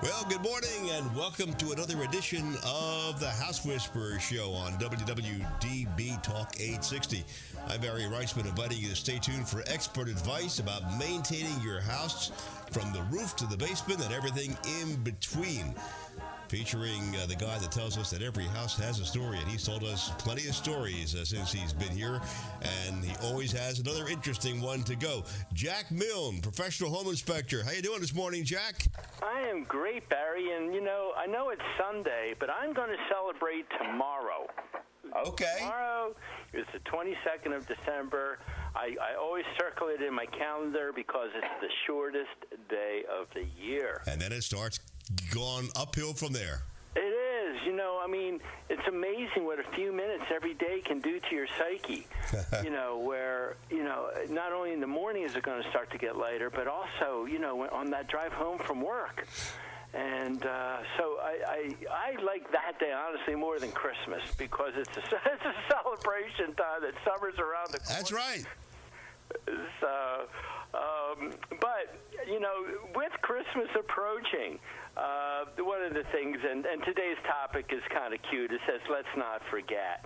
Well, good morning and welcome to another edition of the House Whisperer Show on WWDB Talk 860. I'm Barry Reisman, inviting you to stay tuned for expert advice about maintaining your house from the roof to the basement and everything in between. Featuring the guy that tells us that every house has a story, and he's told us plenty of stories since he's been here, and he always has another interesting one to go. Jack Milne, professional home inspector. How you doing this morning, Jack? I am great, Barry, and I know it's Sunday, but I'm going to celebrate tomorrow. Okay. Tomorrow is the 22nd of December. I always circle it in my calendar because it's the shortest day of the year. And then it starts going uphill from there. It is. It's amazing what a few minutes every day can do to your psyche. Where, not only in the morning is it going to start to get lighter, but also, on that drive home from work. And so I like that day, honestly, more than Christmas because it's a celebration time that summer's around the corner. That's right. So, but, with Christmas approaching, one of the things, and today's topic is kind of cute, it says, let's not forget.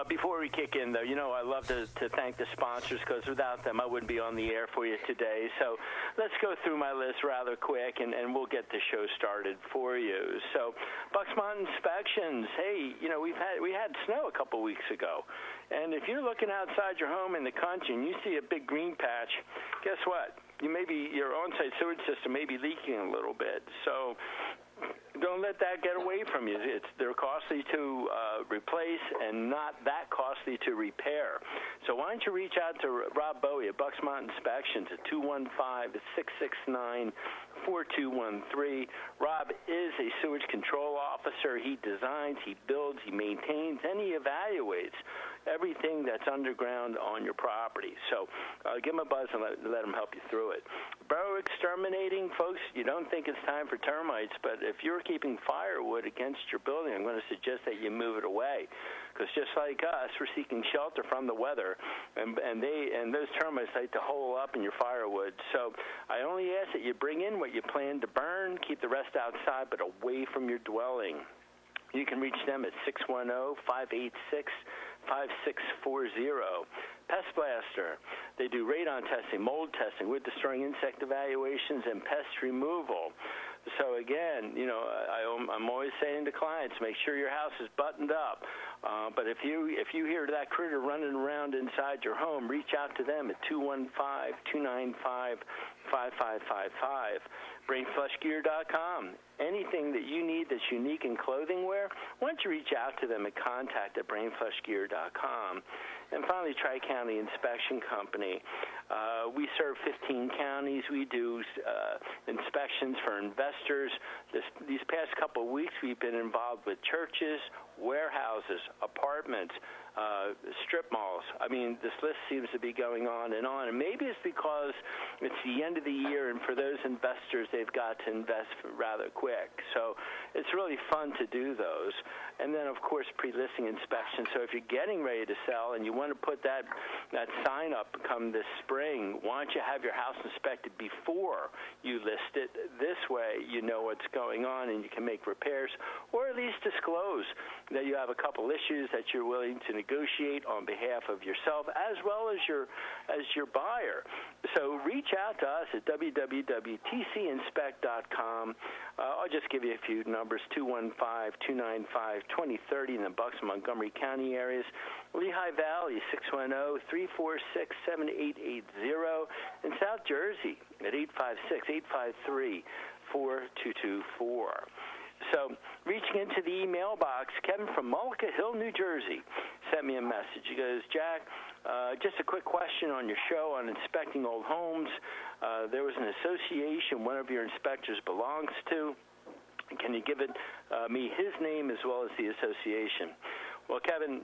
Before we kick in, though, I love to thank the sponsors because without them, I wouldn't be on the air for you today. So let's go through my list rather quick, and we'll get the show started for you. So Bucks Mountain Inspections, hey, we had snow a couple weeks ago. And if you're looking outside your home in the country and you see a big green patch, guess what? Your on-site sewage system may be leaking a little bit. So don't let that get away from you. They're costly to replace and not that costly to repair. So why don't you reach out to Rob Bowie at Bucks Mountain Inspections at 215-669-4213. Rob is a sewage control officer. He designs, he builds, he maintains, and he evaluates everything that's underground on your property. So give him a buzz and let him help you through it. Burrow exterminating, folks, you don't think it's time for termites, but if you're keeping firewood against your building, I'm going to suggest that you move it away. Because just like us, we're seeking shelter from the weather, and those termites like to hole up in your firewood. So I only ask that you bring in what you plan to burn, keep the rest outside, but away from your dwelling. You can reach them at 610-586-5640. Pest Blaster. They do radon testing, mold testing, wood-destroying insect evaluations, and pest removal. So again, I'm always saying to clients, make sure your house is buttoned up. But if you hear that critter running around inside your home, reach out to them at 215-295-5555. BrainFlushGear.com. Anything that you need that's unique in clothing wear, why don't you reach out to them at contact at BrainFlushGear.com. And finally, Tri-County Inspection Company. We serve 15 counties. We do inspections for investors. These past couple of weeks, we've been involved with churches, warehouses, apartments, strip malls. This list seems to be going on. And maybe it's because it's the end of the year, and for those investors, they've got to invest rather quick. So it's really fun to do those. And then, of course, pre-listing inspections. So if you're getting ready to sell and you want to put that sign up come this spring, why don't you have your house inspected before you list it? This way you know what's going on and you can make repairs, or at least disclose that you have a couple issues that you're willing to negotiate on behalf of yourself as well as your buyer. So reach out to us at www.tcinspect.com. I'll just give you a few numbers, 215-295-2030 in the Bucks and Montgomery County areas. Lehigh Valley, 610-346-7880. In South Jersey at 856-853-4224. So reaching into the email box, Kevin from Mullica Hill, New Jersey, sent me a message. He goes, Jack, just a quick question on your show on inspecting old homes. There was an association one of your inspectors belongs to. Can you give me his name as well as the association? Well, Kevin,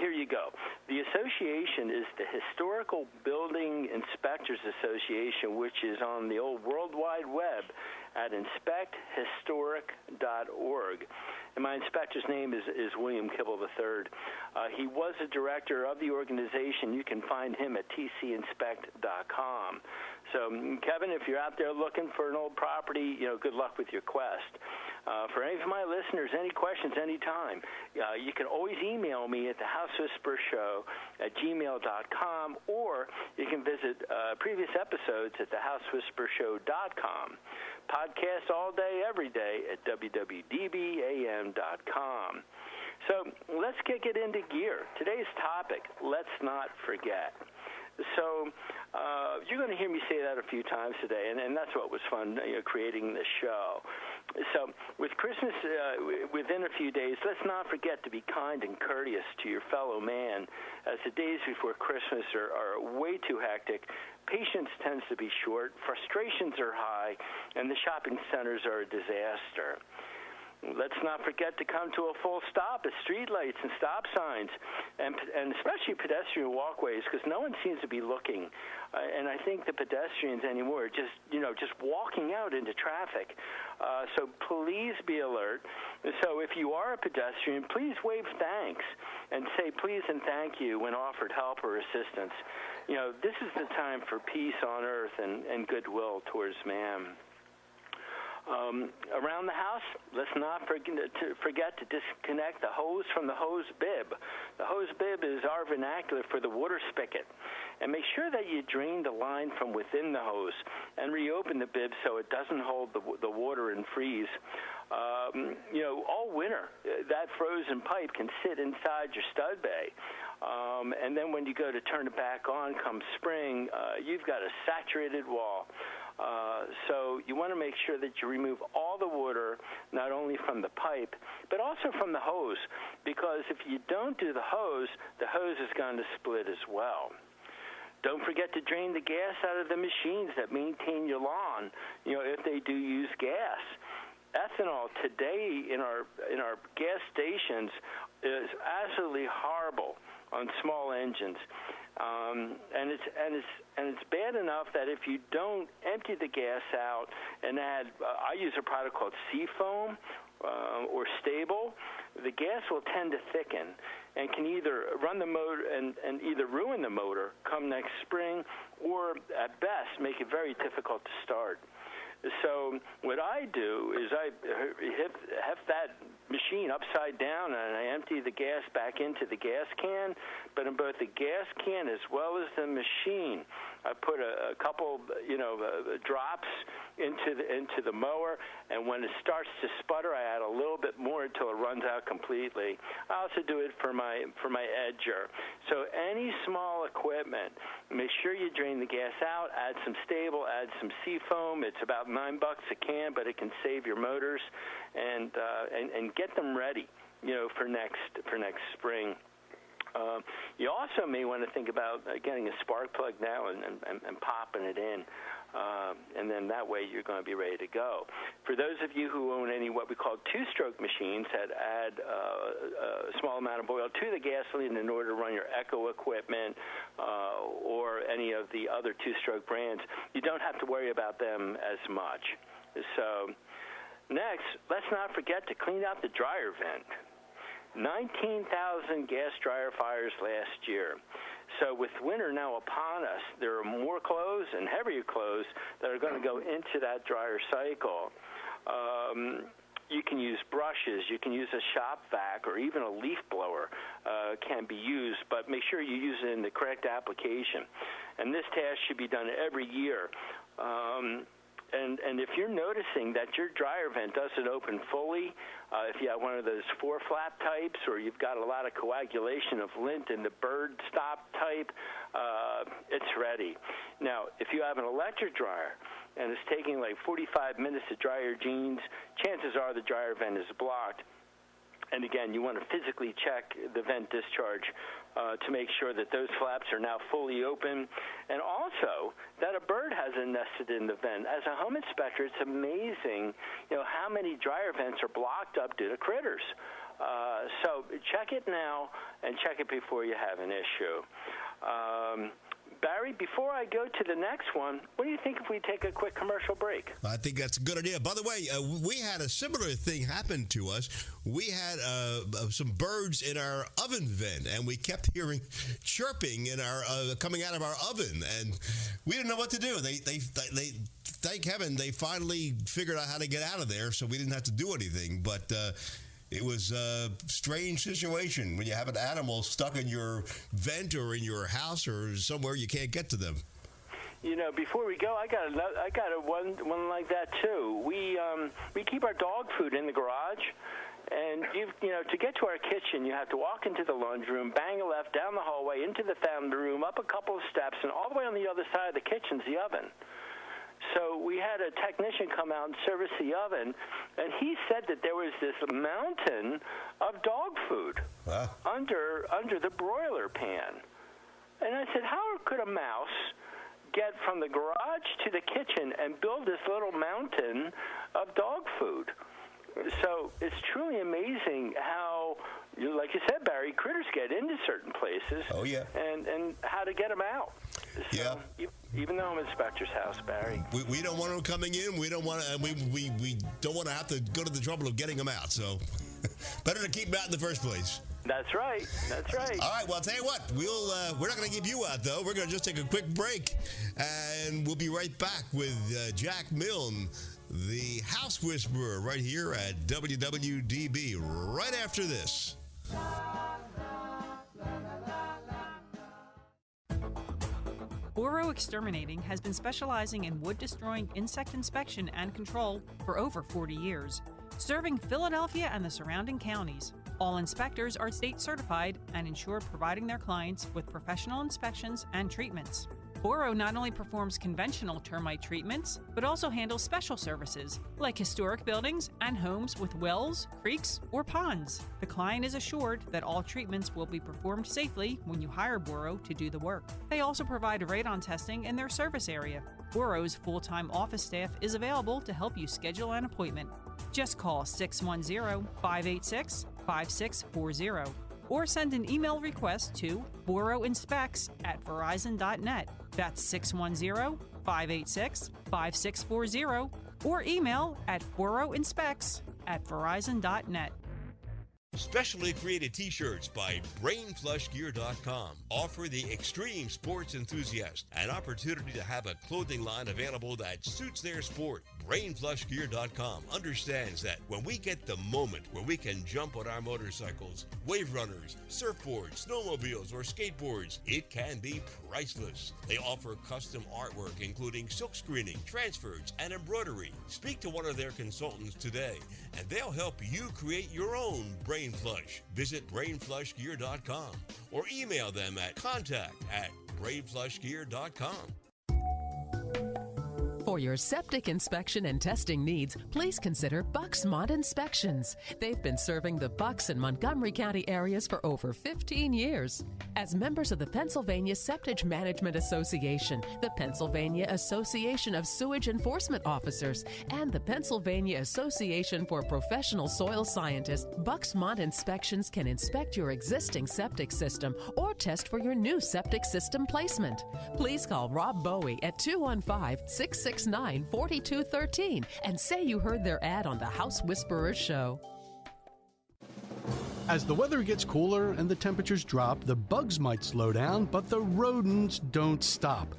here you go. The association is the Historical Building Inspectors Association, which is on the old World Wide Web at inspecthistoric.org. And my inspector's name is William Kibble III. He was a director of the organization. You can find him at tcinspect.com. So, Kevin, if you're out there looking for an old property, good luck with your quest. For any of my listeners, any questions, anytime, you can always email me at thehousewhispershow@gmail.com, or you can visit previous episodes at thehousewhispershow.com. Podcast all day, every day at www.dbam.com. So let's kick it into gear. Today's topic, let's not forget. So you're going to hear me say that a few times today, and that's what was fun, creating this show. So with Christmas within a few days, let's not forget to be kind and courteous to your fellow man, as the days before Christmas are way too hectic. Patience tends to be short, frustrations are high, and the shopping centers are a disaster. Let's not forget to come to a full stop at streetlights and stop signs, and especially pedestrian walkways, because no one seems to be looking. And I think the pedestrians anymore are just walking out into traffic. So please be alert. So if you are a pedestrian, please wave thanks and say please and thank you when offered help or assistance. This is the time for peace on earth and goodwill towards man. Around the house, let's not forget to disconnect the hose from the hose bib. The hose bib is our vernacular for the water spigot. And make sure that you drain the line from within the hose and reopen the bib so it doesn't hold the water and freeze. All winter, that frozen pipe can sit inside your stud bay. And then when you go to turn it back on come spring, you've got a saturated wall. So you want to make sure that you remove all the water, not only from the pipe, but also from the hose, because if you don't do the hose is going to split as well. Don't forget to drain the gas out of the machines that maintain your lawn, if they do use gas. Ethanol today in our gas stations is absolutely horrible on small engines. And it's bad enough that if you don't empty the gas out and add, I use a product called Seafoam or Stable, the gas will tend to thicken and can either run the motor and either ruin the motor come next spring, or at best make it very difficult to start. So what I do is I heft that machine upside down and I empty the gas back into the gas can. But in both the gas can as well as the machine, I put a couple, drops into the mower, and when it starts to sputter, I add a little bit more until it runs out completely. I also do it for my edger. So any small equipment, make sure you drain the gas out, add some Stable, add some Seafoam. It's about $9 a can, but it can save your motors, and get them ready, for next spring. You also may want to think about getting a spark plug now and popping it in, and then that way you're going to be ready to go. For those of you who own any what we call two-stroke machines that add a small amount of oil to the gasoline in order to run your Echo equipment or any of the other two-stroke brands, you don't have to worry about them as much. So next, let's not forget to clean out the dryer vent. 19,000 gas dryer fires last year. So with winter now upon us, there are more clothes and heavier clothes that are going to go into that dryer cycle. You can use brushes, you can use a shop vac, or even a leaf blower can be used, but make sure you use it in the correct application. And this task should be done every year. And if you're noticing that your dryer vent doesn't open fully, if you have one of those 4-flap types, or you've got a lot of coagulation of lint in the bird stop type, it's ready. Now, if you have an electric dryer and it's taking like 45 minutes to dry your jeans, chances are the dryer vent is blocked. And again, you want to physically check the vent discharge to make sure that those flaps are now fully open, and also that a bird hasn't nested in the vent. As a home inspector, it's amazing, how many dryer vents are blocked up due to critters. So check it now and check it before you have an issue. Barry, before I go to the next one, what do you think if we take a quick commercial break? I think that's a good idea. By the way, we had a similar thing happen to us. We had some birds in our oven vent, and we kept hearing chirping in our coming out of our oven, and we didn't know what to do. They thank heaven they finally figured out how to get out of there, so we didn't have to do anything. But it was a strange situation when you have an animal stuck in your vent or in your house or somewhere you can't get to them. You know, before we go, I got one like that too. We keep our dog food in the garage, and to get to our kitchen, you have to walk into the laundry room, bang a left down the hallway into the family room, up a couple of steps, and all the way on the other side of the kitchen's the oven. So we had a technician come out and service the oven, and he said that there was this mountain of dog food under the broiler pan. And I said, how could a mouse get from the garage to the kitchen and build this little mountain of dog food? So it's truly amazing how, like you said, Barry, critters get into certain places. Oh, yeah. And how to get them out. So, yeah. Even though I'm in Inspector's house, Barry. We don't want them coming in. We don't want to. We don't want to have to go to the trouble of getting them out. So better to keep them out in the first place. That's right. That's right. All right. Well, I'll tell you what. We're not going to keep you out though. We're going to just take a quick break, and we'll be right back with Jack Milne, the House Whisperer, right here at WWDB. Right after this. Boro Exterminating has been specializing in wood-destroying insect inspection and control for over 40 years, serving Philadelphia and the surrounding counties. All inspectors are state certified and ensure providing their clients with professional inspections and treatments. Boro not only performs conventional termite treatments, but also handles special services like historic buildings and homes with wells, creeks, or ponds. The client is assured that all treatments will be performed safely when you hire Boro to do the work. They also provide radon testing in their service area. Boro's full-time office staff is available to help you schedule an appointment. Just call 610-586-5640 or send an email request to boroinspects@verizon.net. That's 610-586-5640 or email at boroinspects@verizon.net. Specially created t-shirts by BrainFlushGear.com offer the extreme sports enthusiast an opportunity to have a clothing line available that suits their sport. BrainFlushGear.com understands that when we get the moment where we can jump on our motorcycles, wave runners, surfboards, snowmobiles, or skateboards, it can be priceless. They offer custom artwork including silk screening, transfers, and embroidery. Speak to one of their consultants today and they'll help you create your own Brain Flush. Visit BrainFlushGear.com or email them at contact@BrainFlushGear.com. For your septic inspection and testing needs, please consider Bucksmont Inspections. They've been serving the Bucks and Montgomery County areas for over 15 years. As members of the Pennsylvania Septic Management Association, the Pennsylvania Association of Sewage Enforcement Officers, and the Pennsylvania Association for Professional Soil Scientists, Bucksmont Inspections can inspect your existing septic system or test for your new septic system placement. Please call Rob Bowie at 215-669-4213 and say you heard their ad on the House Whisperer Show. As the weather gets cooler and the temperatures drop, the bugs might slow down, but the rodents don't stop.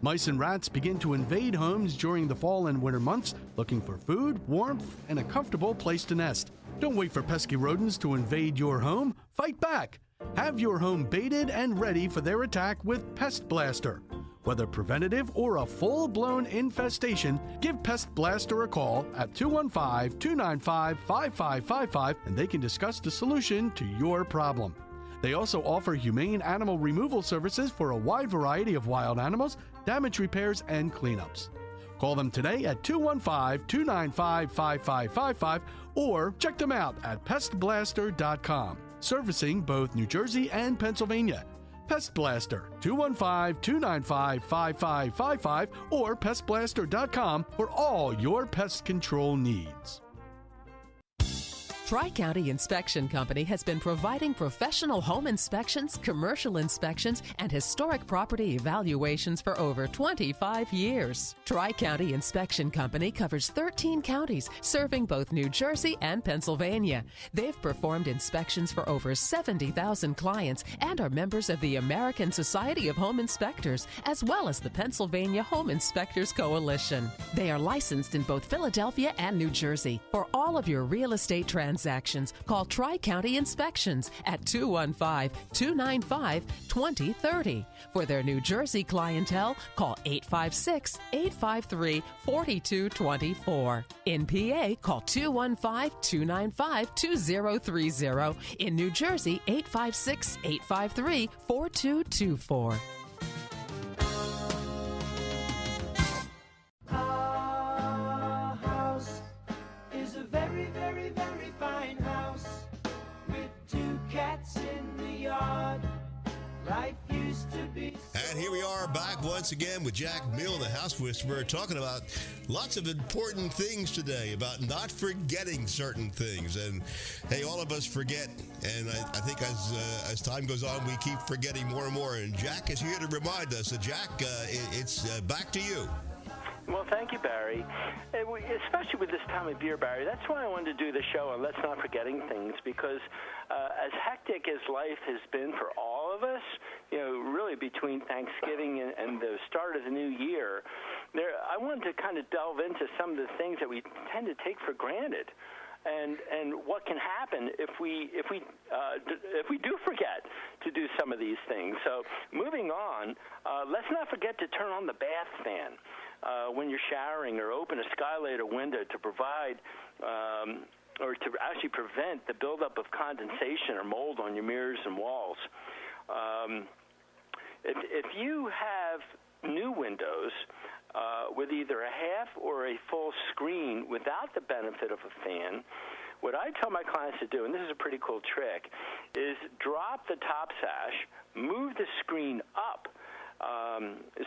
Mice and rats begin to invade homes during the fall and winter months, looking for food, warmth, and a comfortable place to nest. Don't wait for pesky rodents to invade your home. Fight back. Have your home baited and ready for their attack with Pest Blaster. Whether preventative or a full-blown infestation, give Pest Blaster a call at 215-295-5555 and they can discuss the solution to your problem. They also offer humane animal removal services for a wide variety of wild animals, damage repairs, and cleanups. Call them today at 215-295-5555 or check them out at pestblaster.com, servicing both New Jersey and Pennsylvania. Pest Blaster, 215-295-5555 or pestblaster.com for all your pest control needs. Tri-County Inspection Company has been providing professional home inspections, commercial inspections, and historic property evaluations for over 25 years. Tri-County Inspection Company covers 13 counties, serving both New Jersey and Pennsylvania. They've performed inspections for over 70,000 clients and are members of the American Society of Home Inspectors, as well as the Pennsylvania Home Inspectors Coalition. They are licensed in both Philadelphia and New Jersey. For all of your real estate transactions, call Tri-County Inspections at 215-295-2030. For their New Jersey clientele, call 856-853-4224. In PA, call 215-295-2030. In New Jersey, 856-853-4224. And here we are back once again with Jack Milne, the House Whisperer, talking about lots of important things today, about not forgetting certain things. And hey, all of us forget, and I think as time goes on, we keep forgetting more and more. And Jack is here to remind us. So Jack, it's back to you. Well, thank you, Barry. Especially with this time of year, Barry, that's why I wanted to do the show on Let's Not Forgetting Things, because as hectic as life has been for all of us, really between Thanksgiving and the start of the new year, I wanted to kind of delve into some of the things that we tend to take for granted. And what can happen if we do forget to do some of these things. So moving on, let's not forget to turn on the bath fan when you're showering, or open a skylight or window to provide or to actually prevent the buildup of condensation or mold on your mirrors and walls. If you have new windows with either a half or a full screen without the benefit of a fan, what I tell my clients to do, and this is a pretty cool trick, is drop the top sash, move the screen up,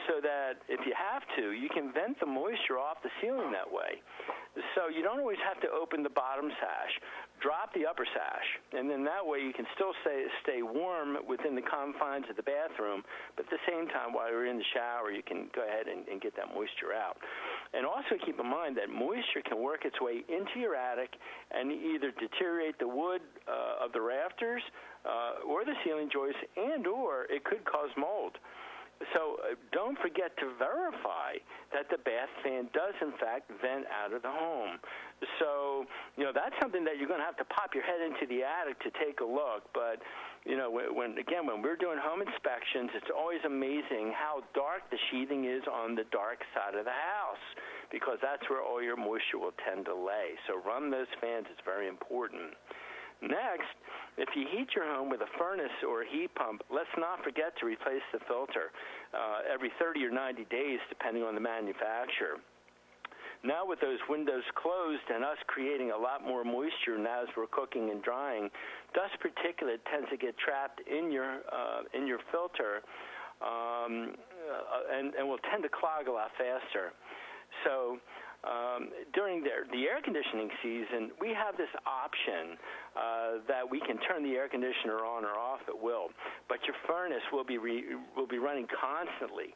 so that if you have to, you can vent the moisture off the ceiling that way. So you don't always have to open the bottom sash. Drop the upper sash, and then that way you can still stay warm within the confines of the bathroom, but at the same time, while you're in the shower, you can go ahead and get that moisture out. And also keep in mind that moisture can work its way into your attic and either deteriorate the wood of the rafters or the ceiling joists, and or it could cause mold. So don't forget to verify that the bath fan does, in fact, vent out of the home. So, that's something that you're going to have to pop your head into the attic to take a look. But, when we're doing home inspections, it's always amazing how dark the sheathing is on the dark side of the house, because that's where all your moisture will tend to lay. So run those fans. It's very important. Next, if you heat your home with a furnace or a heat pump, let's not forget to replace the filter every 30 or 90 days, depending on the manufacturer. Now with those windows closed and us creating a lot more moisture now as we're cooking and drying, dust particulate tends to get trapped in your filter and will tend to clog a lot faster. So during the air conditioning season, we have this option that we can turn the air conditioner on or off at will, but your furnace will be running constantly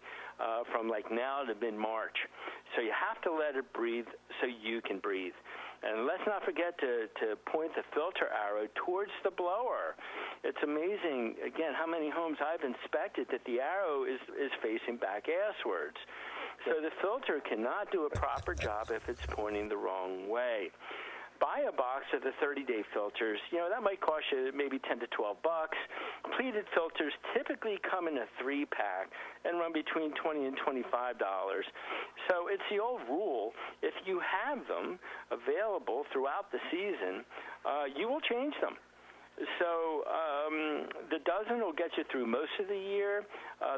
from like now to mid-March. So you have to let it breathe so you can breathe. And let's not forget to point the filter arrow towards the blower. It's amazing, again, how many homes I've inspected that the arrow is facing back asswards. So the filter cannot do a proper job if it's pointing the wrong way. Buy a box of the 30-day filters. That might cost you maybe $10 to $12. Pleated filters typically come in a 3-pack and run between $20 and $25. So it's the old rule. If you have them available throughout the season, you will change them. So the dozen will get you through most of the year.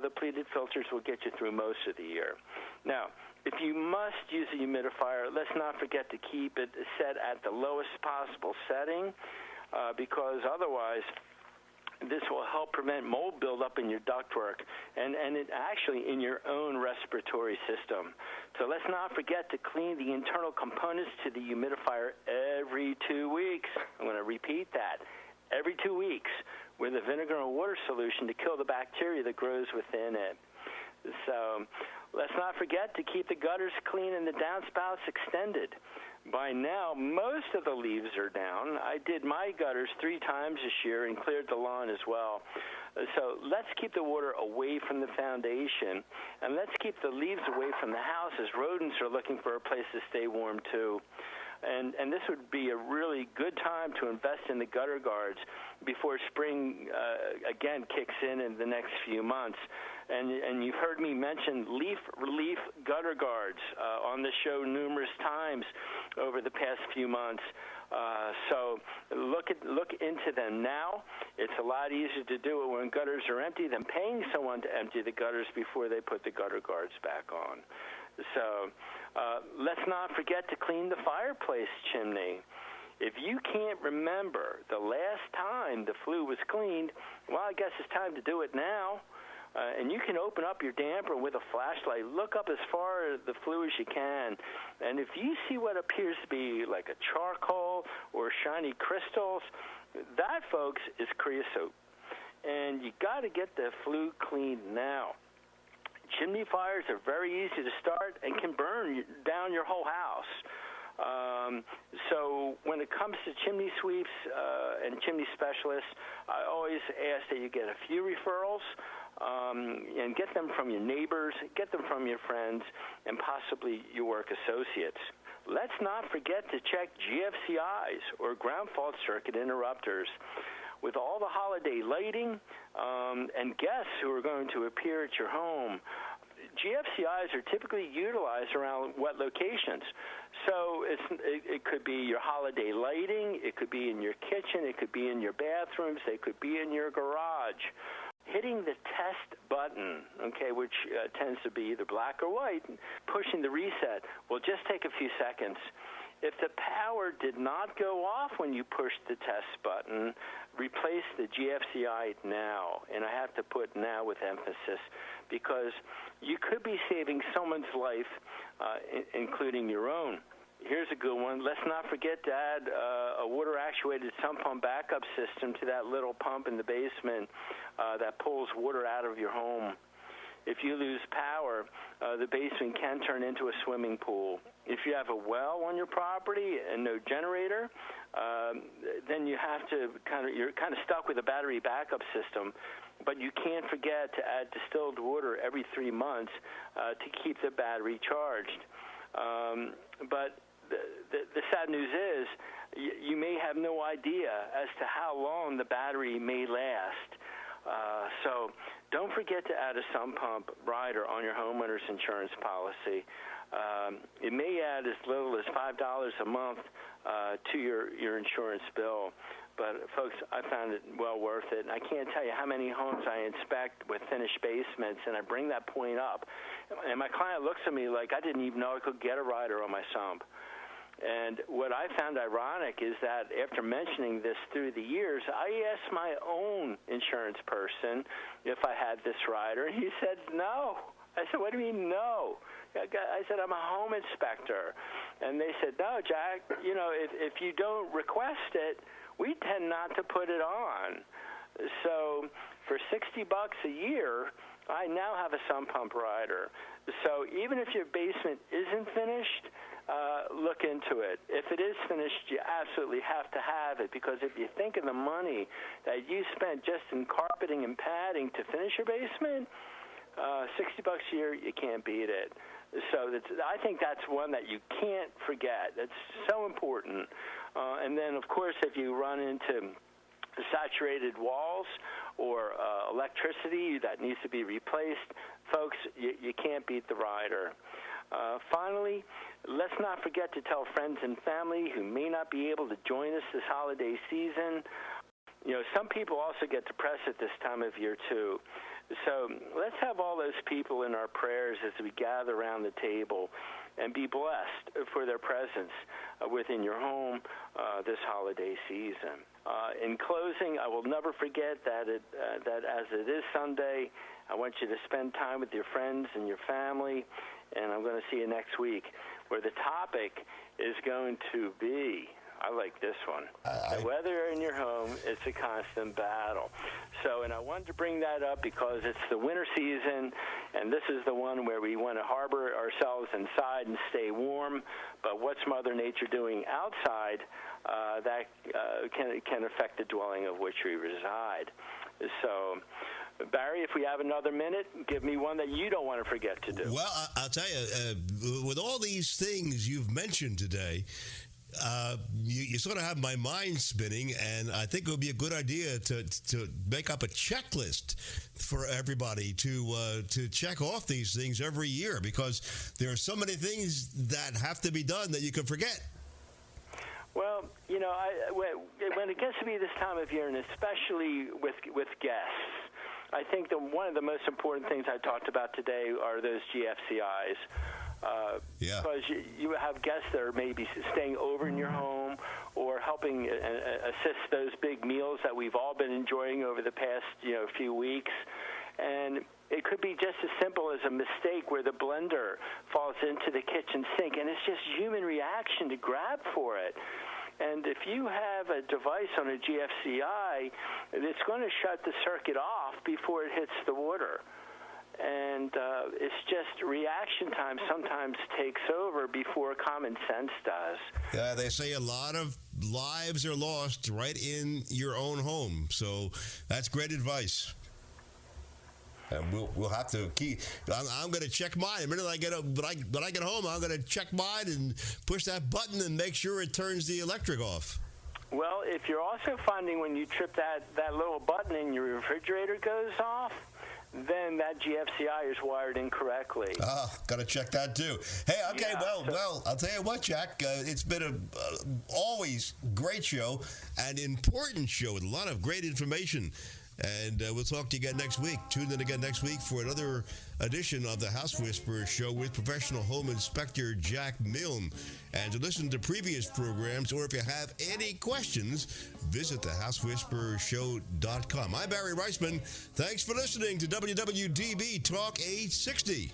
The pleated filters will get you through most of the year. Now, if you must use a humidifier, let's not forget to keep it set at the lowest possible setting, because otherwise this will help prevent mold buildup in your ductwork and it actually in your own respiratory system. So let's not forget to clean the internal components to the humidifier every 2 weeks. I'm going to repeat that. Every 2 weeks with a vinegar and water solution to kill the bacteria that grows within it. So let's not forget to keep the gutters clean and the downspouts extended. By now, most of the leaves are down. I did my gutters 3 times this year and cleared the lawn as well. So let's keep the water away from the foundation, and let's keep the leaves away from the house as rodents are looking for a place to stay warm too. And this would be a really good time to invest in the gutter guards before spring again kicks in the next few months. And you've heard me mention leaf relief gutter guards on the show numerous times over the past few months. So look into them now. It's a lot easier to do it when gutters are empty than paying someone to empty the gutters before they put the gutter guards back on. So let's not forget to clean the fireplace chimney. If you can't remember the last time the flue was cleaned, well, I guess it's time to do it now. And you can open up your damper with a flashlight. Look up as far the flue as you can. And if you see what appears to be like a charcoal or shiny crystals, that, folks, is creosote. And you got to get the flue cleaned now. Chimney fires are very easy to start and can burn down your whole house. So when it comes to chimney sweeps and chimney specialists, I always ask that you get a few referrals and get them from your neighbors, get them from your friends, and possibly your work associates. Let's not forget to check GFCIs, or ground fault circuit interrupters. With all the holiday lighting and guests who are going to appear at your home, GFCIs are typically utilized around wet locations. So it could be your holiday lighting, it could be in your kitchen, it could be in your bathrooms, it could be in your garage. Hitting the test button, okay, which tends to be either black or white, pushing the reset will just take a few seconds. If the power did not go off when you pushed the test button, replace the GFCI now. And I have to put now with emphasis, because you could be saving someone's life, including your own. Here's a good one. Let's not forget to add a water-actuated sump pump backup system to that little pump in the basement that pulls water out of your home. If you lose power, the basement can turn into a swimming pool. If you have a well on your property and no generator, then you have to you're kind of stuck with a battery backup system. But you can't forget to add distilled water every 3 months to keep the battery charged. But the sad news is you may have no idea as to how long the battery may last. So don't forget to add a sump pump rider on your homeowner's insurance policy. It may add as little as $5 a month to your insurance bill. But, folks, I found it well worth it. And I can't tell you how many homes I inspect with finished basements, and I bring that point up. And my client looks at me like I didn't even know I could get a rider on my sump. And what I found ironic is that after mentioning this through the years, I asked my own insurance person if I had this rider, and he said no. I said, what do you mean no? I said, I'm a home inspector. And they said, no, Jack, if you don't request it, we tend not to put it on. So for $60 a year, I now have a sump pump rider. So even if your basement isn't finished, look into it. If it is finished, you absolutely have to have it, because if you think of the money that you spent just in carpeting and padding to finish your basement, $60 a year, you can't beat it. So I think that's one that you can't forget. That's so important. And then, of course, if you run into saturated walls or electricity that needs to be replaced, folks, you can't beat the rider. Finally, let's not forget to tell friends and family who may not be able to join us this holiday season. Some people also get depressed at this time of year, too. So let's have all those people in our prayers as we gather around the table and be blessed for their presence within your home this holiday season. In closing, I will never forget that as it is Sunday, I want you to spend time with your friends and your family, and I'm going to see you next week, where the topic is going to be, I like this one, the weather in your home is a constant battle. So, and I wanted to bring that up because it's the winter season, and this is the one where we want to harbor ourselves inside and stay warm, but what's Mother Nature doing outside that can affect the dwelling of which we reside. So, Barry, if we have another minute, give me one that you don't want to forget to do. Well, I'll tell you, with all these things you've mentioned today, you sort of have my mind spinning, and I think it would be a good idea to make up a checklist for everybody to check off these things every year, because there are so many things that have to be done that you can forget. Well, you know, when it gets to be this time of year, and especially with guests, I think one of the most important things I talked about today are those GFCIs. Because you have guests that are maybe staying over in your home or helping assist those big meals that we've all been enjoying over the past few weeks. And it could be just as simple as a mistake where the blender falls into the kitchen sink, and it's just human reaction to grab for it. And if you have a device on a GFCI, it's going to shut the circuit off before it hits the water. And it's just reaction time sometimes takes over before common sense does. Yeah, they say a lot of lives are lost right in your own home. So that's great advice. And we'll have to keep. I'm going to check mine. The minute I get when I get home, I'm going to check mine and push that button and make sure it turns the electric off. Well, if you're also finding when you trip that little button and your refrigerator goes off, then that GFCI is wired incorrectly. Got to check that too. Hey, okay, well, I'll tell you what, Jack. It's been a always great show, an important show with a lot of great information. And we'll talk to you again next week. Tune in again next week for another edition of the House Whisperer Show with professional home inspector Jack Milne. And to listen to previous programs, or if you have any questions, visit thehousewhisperershow.com. I'm Barry Reisman. Thanks for listening to WWDB Talk 860.